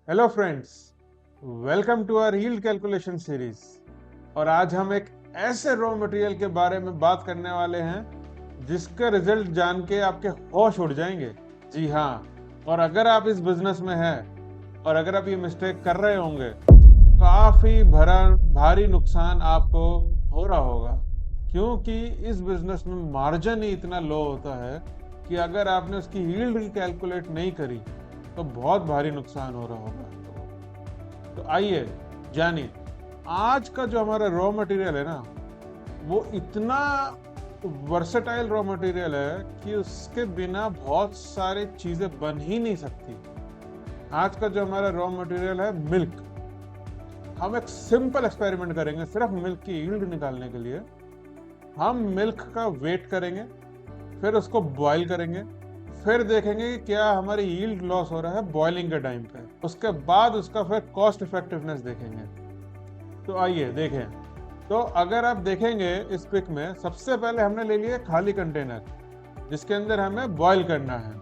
Hello friends, welcome to our yield calculation series. और आज हम एक ऐसे रॉ मटेरियल के बारे में बात करने वाले हैं जिसका रिजल्ट जान के आपके होश उड़ जाएंगे। जी हाँ, और अगर आप इस बिजनेस में हैं और अगर आप ये मिस्टेक कर रहे होंगे, काफी भरा भारी नुकसान आपको हो रहा होगा, क्योंकि इस बिजनेस में मार्जिन ही इतना लो होता है कि अगर आपने उसकी यील्ड कैलकुलेट नहीं करी तो बहुत भारी नुकसान हो रहा होगा। तो आइए जानिए, आज का जो हमारा रॉ मटेरियल है ना, वो इतना वर्सेटाइल रॉ मटेरियल है कि उसके बिना बहुत सारी चीजें बन ही नहीं सकती। आज का जो हमारा रॉ मटेरियल है मिल्क, हम एक सिंपल एक्सपेरिमेंट करेंगे सिर्फ मिल्क की यील्ड निकालने के लिए। हम मिल्क का वेट करेंगे, फिर उसको बॉईल करेंगे, फिर देखेंगे कि क्या हमारी यील्ड लॉस हो रहा है बॉइलिंग के टाइम पे। उसके बाद उसका फिर कॉस्ट इफेक्टिवनेस देखेंगे। तो आइए देखें। तो अगर आप देखेंगे इस पिक में, सबसे पहले हमने ले लिया खाली कंटेनर जिसके अंदर हमें बॉईल करना है,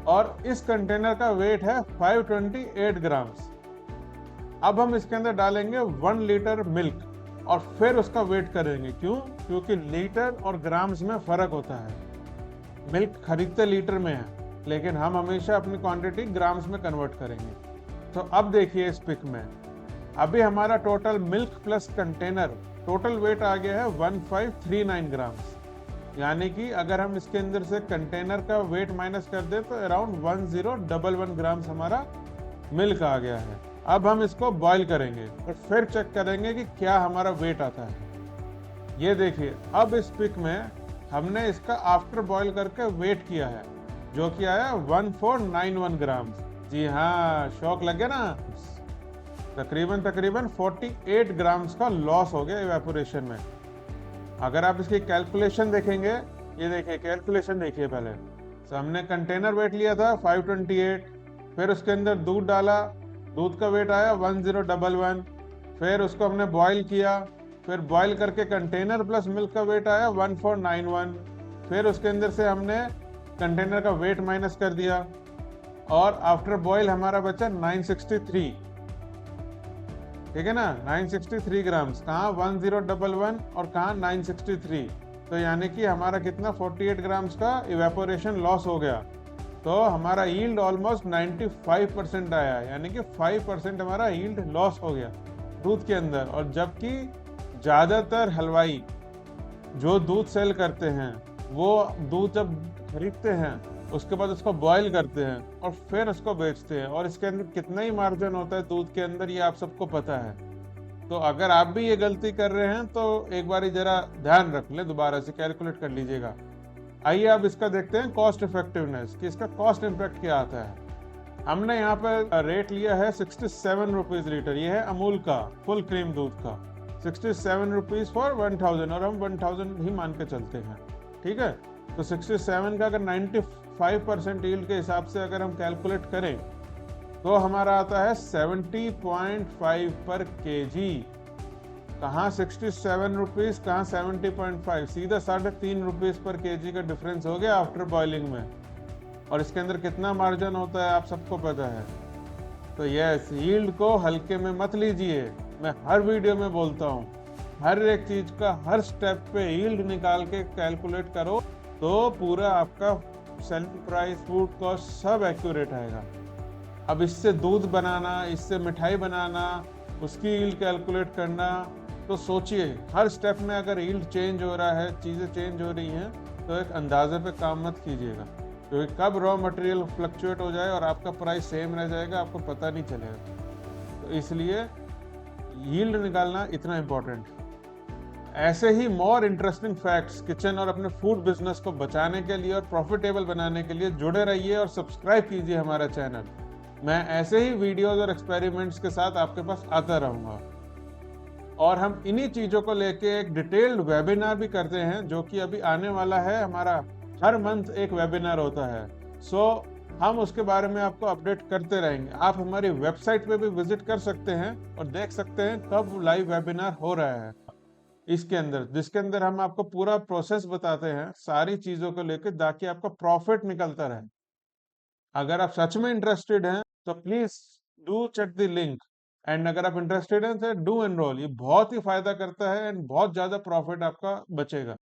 और इस कंटेनर का वेट है 528 ग्राम्स। अब हम इसके अंदर डालेंगे 1 लीटर मिल्क और फिर उसका वेट करेंगे। क्यों? क्योंकि लीटर और ग्राम्स में फर्क होता है। मिल्क खरीदते लीटर में है, लेकिन हम हमेशा अपनी क्वांटिटी ग्राम्स में कन्वर्ट करेंगे। तो अब देखिए इस पिक में, अभी हमारा total milk plus container total weight आ गया है 1539 ग्राम्स। यानी कि अगर हम इसके अंदर से कंटेनर का वेट माइनस कर दे तो अराउंड 1011 ग्राम्स हमारा मिल्क आ गया है। अब हम इसको बॉईल करेंगे और फिर चेक करेंगे कि क्या हमारा वेट आता है। ये देखिए, अब इस पिक में हमने इसका आफ्टर बॉईल करके वेट किया है, जो कि आया 1491 ग्राम। जी हाँ, शौक लग गया ना। तकरीबन तकरीबन 48 ग्राम्स का लॉस हो गया इवेपोरेशन में। अगर आप इसकी कैलकुलेशन देखेंगे, ये देखिए कैलकुलेशन देखिए। पहले हमने कंटेनर वेट लिया था 528, फिर उसके अंदर दूध डाला, दूध का वेट आया 1011, फिर उसको हमने बॉईल किया, फिर बॉईल करके कंटेनर प्लस मिल्क का वेट आया 1491, फिर उसके अंदर से हमने कंटेनर का वेट माइनस कर दिया और आफ्टर बॉईल हमारा बचा 963। ठीक है ना, 963 ग्राम्स। कहाँ 1011 और कहाँ 963। तो यानी कि हमारा कितना 48 ग्राम्स का इवेपोरेशन लॉस हो गया। तो हमारा यील्ड ऑलमोस्ट 95% आया, यानी कि 5% हमारा यील्ड लॉस हो गया दूध के अंदर। और जबकि ज़्यादातर हलवाई जो दूध सेल करते हैं, वो दूध जब खरीदते हैं उसके बाद उसको बॉईल करते हैं और फिर उसको बेचते हैं, और इसके अंदर कितना ही मार्जिन होता है दूध के अंदर, ये आप सबको पता है। तो अगर आप भी ये गलती कर रहे हैं तो एक बार जरा ध्यान रख ले, दोबारा से कैलकुलेट कर लीजिएगा। आइए अब इसका देखते हैं कॉस्ट इफेक्टिवनेस, कि इसका कॉस्ट इम्पैक्ट क्या आता है। हमने यहाँ पर रेट लिया है 67 रुपीज लीटर। ये है अमूल का फुल क्रीम दूध का, 67 रुपीज फॉर 1000, और हम 1000 ही मान के चलते हैं। ठीक है, तो 67 का अगर 95% यील्ड के हिसाब से अगर हम कैलकुलेट करें तो हमारा आता है 70.5 पर केजी। कहाँ 67 रुपीज, कहाँ 70.5, सीधा 3.5 रुपीज पर केजी का डिफरेंस हो गया आफ्टर बॉइलिंग में। और इसके अंदर कितना मार्जिन होता है आप सबको पता है। तो यस, यील्ड को हल्के में मत लीजिए। मैं हर वीडियो में बोलता हूँ, हर एक चीज का हर स्टेप पे यील्ड निकाल के कैलकुलेट करो, तो पूरा आपका सेलिंग प्राइस, फूड कॉस्ट सब एक्यूरेट आएगा। अब इससे दूध बनाना, इससे मिठाई बनाना, उसकी यील्ड कैलकुलेट करना, तो सोचिए हर स्टेप में अगर यील्ड चेंज हो रहा है, चीज़ें चेंज हो रही हैं, तो एक अंदाजे पे काम मत कीजिएगा, क्योंकि कब रॉ मटेरियल फ्लक्चुएट हो जाए और आपका प्राइस सेम रह जाएगा आपको पता नहीं चलेगा। तो इसलिए यील्ड निकालना इतना इम्पोर्टेंट है। ऐसे ही मोर इंटरेस्टिंग फैक्ट्स किचन और अपने फूड बिजनेस को बचाने के लिए और प्रॉफिटेबल बनाने के लिए जुड़े रहिए और सब्सक्राइब कीजिए हमारा चैनल। मैं ऐसे ही वीडियोस और एक्सपेरिमेंट्स के साथ आपके पास आता रहूँगा। और हम इन्हीं चीज़ों को लेके एक डिटेल्ड वेबिनार भी करते हैं, जो कि अभी आने वाला है। हमारा हर मंथ एक वेबिनार होता है, सो हम उसके बारे में आपको अपडेट करते रहेंगे। आप हमारी वेबसाइट पे भी विजिट कर सकते हैं और देख सकते हैं कब लाइव वेबिनार हो रहा है इसके अंदर, जिसके अंदर हम आपको पूरा प्रोसेस बताते हैं सारी चीज़ों को लेकर, ताकि आपका प्रॉफिट निकलता रहे। अगर आप सच में इंटरेस्टेड हैं तो please do check the link and अगर आप इंटरेस्टेड हैं तो डू एनरोल। ये बहुत ही फायदा करता है एंड बहुत ज्यादा प्रॉफिट आपका बचेगा।